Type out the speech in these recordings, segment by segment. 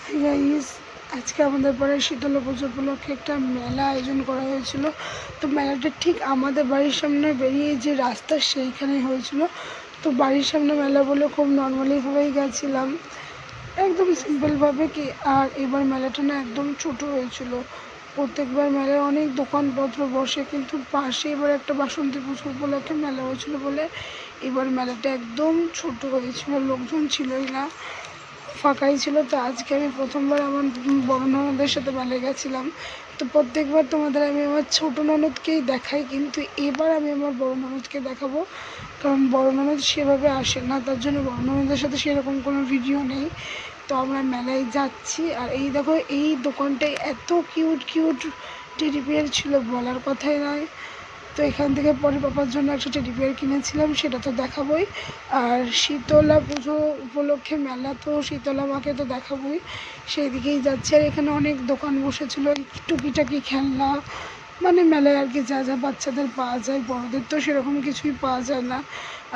Hi guys, আজকে আমাদের পাড়ায় শীতলা পুজো উপলক্ষে একটা মেলা আয়োজন করা হয়েছিল। তো মেলাটা ঠিক আমাদের বাড়ির সামনে বেরিয়ে যে রাস্তা সেইখানেই হয়েছিল। তো বাড়ির সামনে মেলা বলে খুব নর্মালিভাবেই গেছিলাম, একদম সিম্পলভাবে কি। আর এবার মেলাটা না একদম ছোট হয়েছিল। প্রত্যেকবার মেলায় অনেক দোকানপত্র বসে, কিন্তু পাশে এবার একটা বাসন্তী পুজো উপলক্ষে মেলা হয়েছিল বলে এবার মেলাটা একদম ছোট হয়েছিল, লোকজন ছিলই না, ফাঁকাই ছিল। তো আজকে আমি প্রথমবার আমার বড় ননদের সাথে মেলায় গেছিলাম। তো প্রত্যেকবার তোমাদের আমি আমার ছোটো ননদকেই দেখাই, কিন্তু এবার আমি আমার বড় ননদকে দেখাবো, কারণ বড় ননদ সেভাবে আসে না, তার জন্য বড় ননদের সাথে সেরকম কোনো ভিডিও নেই। তো আমরা মেলায় যাচ্ছি, আর এই দেখো এই দোকানটায় এত কিউট কিউট টেডি বিয়ার ছিল, বলার কথাই নয়। তো এখান থেকে পরে পাপার জন্য একটা টেডি বিয়ার কিনেছিলাম, সেটা তো দেখাবোই। আর শীতলা পুজো উপলক্ষে মেলা, তো শীতলা মাকে তো দেখাবোই, সেই দিকেই যাচ্ছে। আর এখানে অনেক দোকান বসেছিল, টুকিটাকি খেলনা, মানে মেলায় আর কি যা যা বাচ্চাদের পাওয়া যায়, বড়দের তো সেরকম কিছুই পাওয়া যায় না।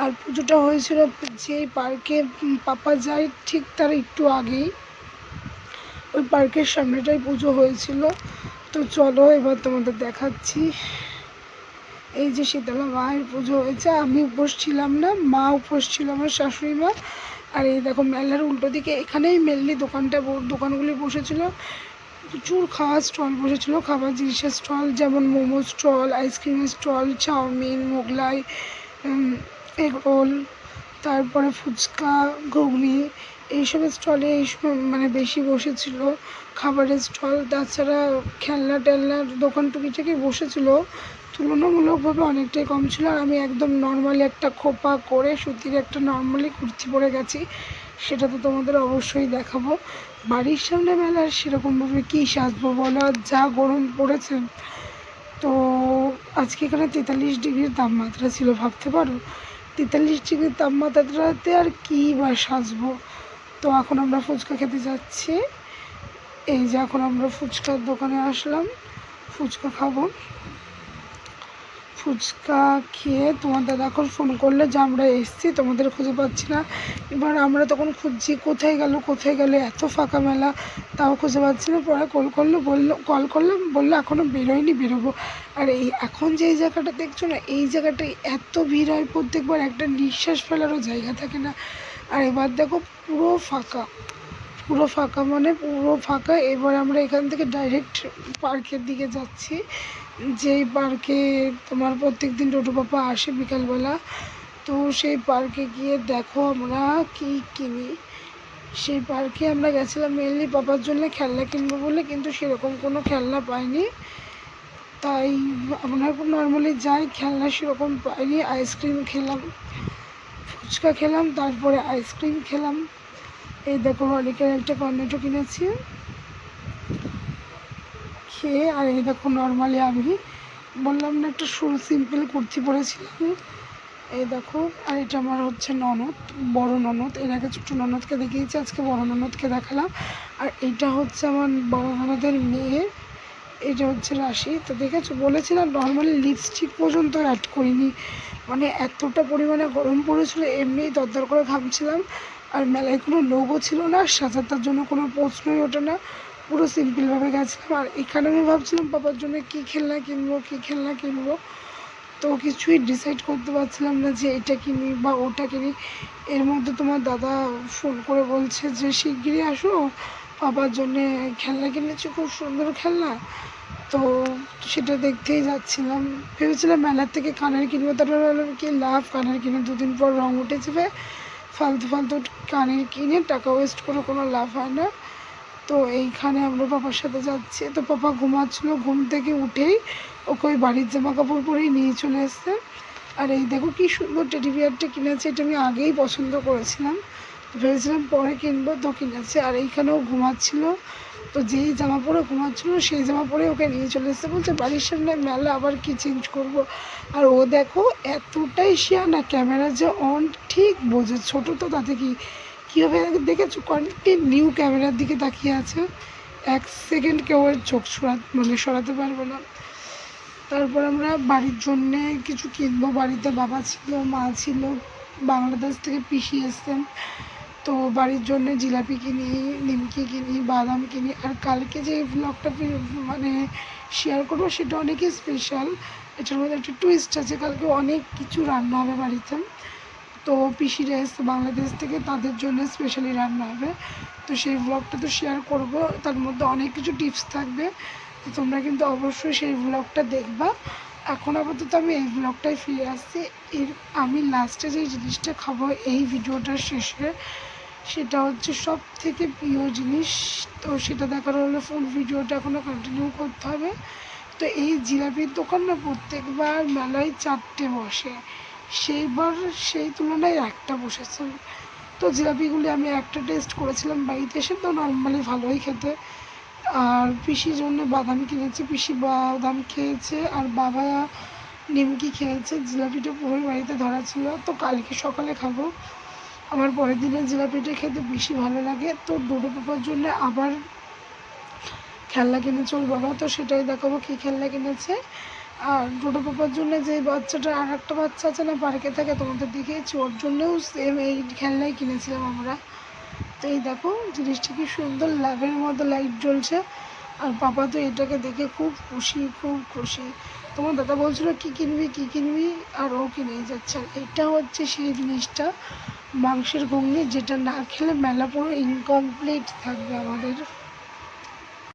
আর পুজোটা হয়েছিল যেই পার্কে পাপা যায় ঠিক তার একটু আগেই, ওই পার্কের সামনেটাই পুজো হয়েছিল। তো চলো এবার তোমাদের দেখাচ্ছি। এই যে শীতলা মায়ের পুজো হয়েছে, আমি উপোস ছিলাম না, মা উপোস ছিল, আমার শাশুড়ি মা। আর এই দেখো মেলার উল্টো দিকে এখানেই মেনলি দোকানগুলি বসেছিল। প্রচুর খাওয়ার স্টল বসেছিল, খাবার জিনিসের স্টল, যেমন মোমো স্টল, আইসক্রিমের স্টল, চাউমিন, মোগলাই, এগরোল, তারপরে ফুচকা, ঘুগনি, এইসবের স্টলে এই মানে বেশি বসেছিল খাবারের স্টল। তাছাড়া খেলনা টেলনার দোকান টুকিটাকি বসেছিল, তুলনামূলকভাবে অনেকটাই কম ছিল। আর আমি একদম নর্মালি একটা খোপা করে সুতির একটা নর্মালি কুর্তি পরে গেছি, সেটা তো তোমাদের অবশ্যই দেখাবো। বাড়ির সামনে মেলার সেরকমভাবে কী সাজবো বলো, আর যা গরম পড়েছে। তো আজকে এখানে 43 ডিগ্রির তাপমাত্রা ছিল, ভাবতে পারো 43 ডিগ্রির তাপমাত্রাতে আর কী বা সাজবো। তো এখন আমরা ফুচকা খেতে যাচ্ছি। এই যে এখন আমরা ফুচকার দোকানে আসলাম, ফুচকা খাবো। ফুচকা খেয়ে তোমার দাদা এখন ফোন করলে যে আমরা এসছি, তোমাদের খুঁজে পাচ্ছি না। এবার আমরা তখন খুঁজছি কোথায় গেল, এত ফাঁকা মেলা, তাও খুঁজে পাচ্ছি না। পরে কল করলাম, বললো এখনও বেরোয়নি, বেরোবো। আর এই এখন যে এই জায়গাটা দেখছো না, এই জায়গাটায় এত ভিড় হয় প্রত্যেকবার, একটা নিঃশ্বাস ফেলারও জায়গা থাকে না। আর এবার দেখো পুরো ফাঁকা, পুরো ফাঁকা, মানে পুরো ফাঁকা। এবার আমরা এখান থেকে ডাইরেক্ট পার্কের দিকে যাচ্ছি, যেই পার্কে তোমার প্রত্যেক দিন টোটো পাপা আসে বিকালবেলা। তো সেই পার্কে গিয়ে দেখো আমরা কি কিনি। সেই পার্কে আমরা গেছিলাম মেনলি পাপার জন্য খেলনা কিনবো বলে, কিন্তু সেরকম কোনো খেলনা পাইনি। তাই আমরা নর্মালি যাই, খেলনা সেরকম পাইনি। আইসক্রিম খেলাম, ফুচকা খেলাম, তারপরে আইসক্রিম খেলাম। এই দেখো হলিকের একটা কর্নেটো কিনেছি খেয়ে। আর এই দেখো নর্মালি আমি বললাম না একটা সিম্পল কুর্তি পরেছিলাম, এই দেখো। আর এটা আমার হচ্ছে ননদ, বড় ননদ। এর আগে ছোটো ননদকে দেখিয়েছি, আজকে বড় ননদকে দেখালাম। আর এটা হচ্ছে আমার বড় ননদের মেয়ে, এটা হচ্ছে রাশি। তো দেখেছো, বলেছিলাম নর্মালি লিপস্টিক পর্যন্ত অ্যাড করিনি, মানে এতটা পরিমাণে গরম পড়েছিল, এমনিই দরদর করে ঘামছিলাম। আর মেলায় কোনো লোগও ছিল না, সাজাতার জন্য কোনো প্রশ্নই ওঠে না, পুরো সিম্পলভাবে গেছিলাম। আর এখানে আমি ভাবছিলাম পাপার জন্য কী খেলনা কিনবো, তো কিছুই ডিসাইড করতে পারছিলাম না যে এটা কিনি বা ওটা কিনি। এর মধ্যে তোমার দাদা ফোন করে বলছে যে শিগগিরই আসো, পাপার জন্যে খেলনা কিনেছি, খুব সুন্দর খেলনা। তো সেটা দেখতেই যাচ্ছিলাম, ভেবেছিলাম মেলার থেকে কানের কিনবো, তারপরে ভাবলাম কি লাভ কানের কিনে, দুদিন পর রঙ উঠে যাবে, ফালতু ফালতু কানের কিনে টাকা ওয়েস্ট করে কোনো লাভ হয় না। তো এইখানে আমরা পাপার সাথে যাচ্ছি। তো পাপা ঘুমাচ্ছিলো, ঘুম থেকে উঠেই ওকে ওই বাড়ির জামা কাপড় পরেই নিয়ে চলে এসছে। আর এই দেখো কি সুন্দর টেডি বিয়ারটা কিনেছে, এটা আমি আগেই পছন্দ করেছিলাম, ভেবেছিলাম পরে কিনবো, তো কিনেছে। আর এইখানেও ঘুমাচ্ছিলো, তো যেই জামা পরে ঘুমাচ্ছিলো সেই জামা পরে ওকে নিয়ে চলে এসছে, বলছে বাড়ির সামনে মেলা আবার কি চেঞ্জ করব। আর ও দেখো এতটাই শিয়ানা, ক্যামেরা যে অন ঠিক বোঝে, ছোটো তো তাতে কি, কীভাবে দেখেছো কন্টিনিউ ক্যামেরার দিকে তাকিয়ে আছে, 1 সেকেন্ড কেউ এর চোখ সরাতে পারবে না। তারপর আমরা বাড়ির জন্যে কিছু কিনবো, বাড়িতে বাবা ছিল, মা ছিল, বাংলাদেশ থেকে পিসি এসছেন। তো তো বাড়ির জন্য জিলাপি কিনি, নিমকি কিনি, বাদাম কিনি। আর কালকে যে ব্লগটা মানে শেয়ার করবো সেটা অনেকই স্পেশাল। এটার মধ্যে একটা টুইস্ট আছে, কালকে অনেক কিছু রান্না হবে বাড়িতে। তো পিসিরা এসে বাংলাদেশ থেকে, তাদের জন্য স্পেশালি রান্না হবে। তো সেই ব্লগটা তো শেয়ার করব, তার মধ্যে অনেক কিছু টিপস থাকবে। তো তোমরা কিন্তু অবশ্যই সেই ব্লগটা দেখবা। এখন আপাতত আমি এই ব্লগটাই ফিরে আসছি। আমি লাস্টে যেই জিনিসটা খাবো এই ভিডিওটার শেষে, সেটা হচ্ছে সব থেকে প্রিয় জিনিস। তো সেটা দেখার হলে ফুল ভিডিওটা এখনও কন্টিনিউ করতে হবে। তো এই জিলাপির দোকান না প্রত্যেকবার মেলায় 4টে বসে, সেইবার সেই তুলনায় একটা বসেছে। তো জিলাপিগুলি আমি একটা টেস্ট করেছিলাম বাড়িতে এসে, তো নর্মালি ভালোই খেতে। আর পিসির জন্য বাদাম কিনেছি, পিসি বাদাম খেয়েছে আর বাবা নিমকি খেয়েছে। জিলাপিটা পুরোই বাড়িতে ধরা ছিল, তো কালকে সকালে খাবো। আমার পরের দিনের জিলাপিটা খেতে বেশি ভালো লাগে। তো ডোডো পাপার জন্য আবার খেলনা কিনেছে ওর বাবা, তো সেটাই দেখাবো কী খেলনা কিনেছে। আর ডোডো পাপার জন্য যে বাচ্চাটা, আর একটা বাচ্চা আছে না পার্কে থাকে, তোমাদের দেখিয়েছি, ওর জন্যও সেম এই খেলনাই কিনেছিলাম আমরা। তো এই দেখো জিনিসটা কি সুন্দর, লাভের মতো লাইট জ্বলছে। আর পাপা তো এটাকে দেখে খুব খুশি, খুব খুশি। তোমার দাদা বলছিল কী কিনবি কী কিনবি, আর ও কিনেই যাচ্ছে। আর এটা হচ্ছে সেই জিনিসটা, মাংসের ঘুগনি, যেটা না খেলে মেলা পুরো ইনকমপ্লিট থাকবে আমাদের।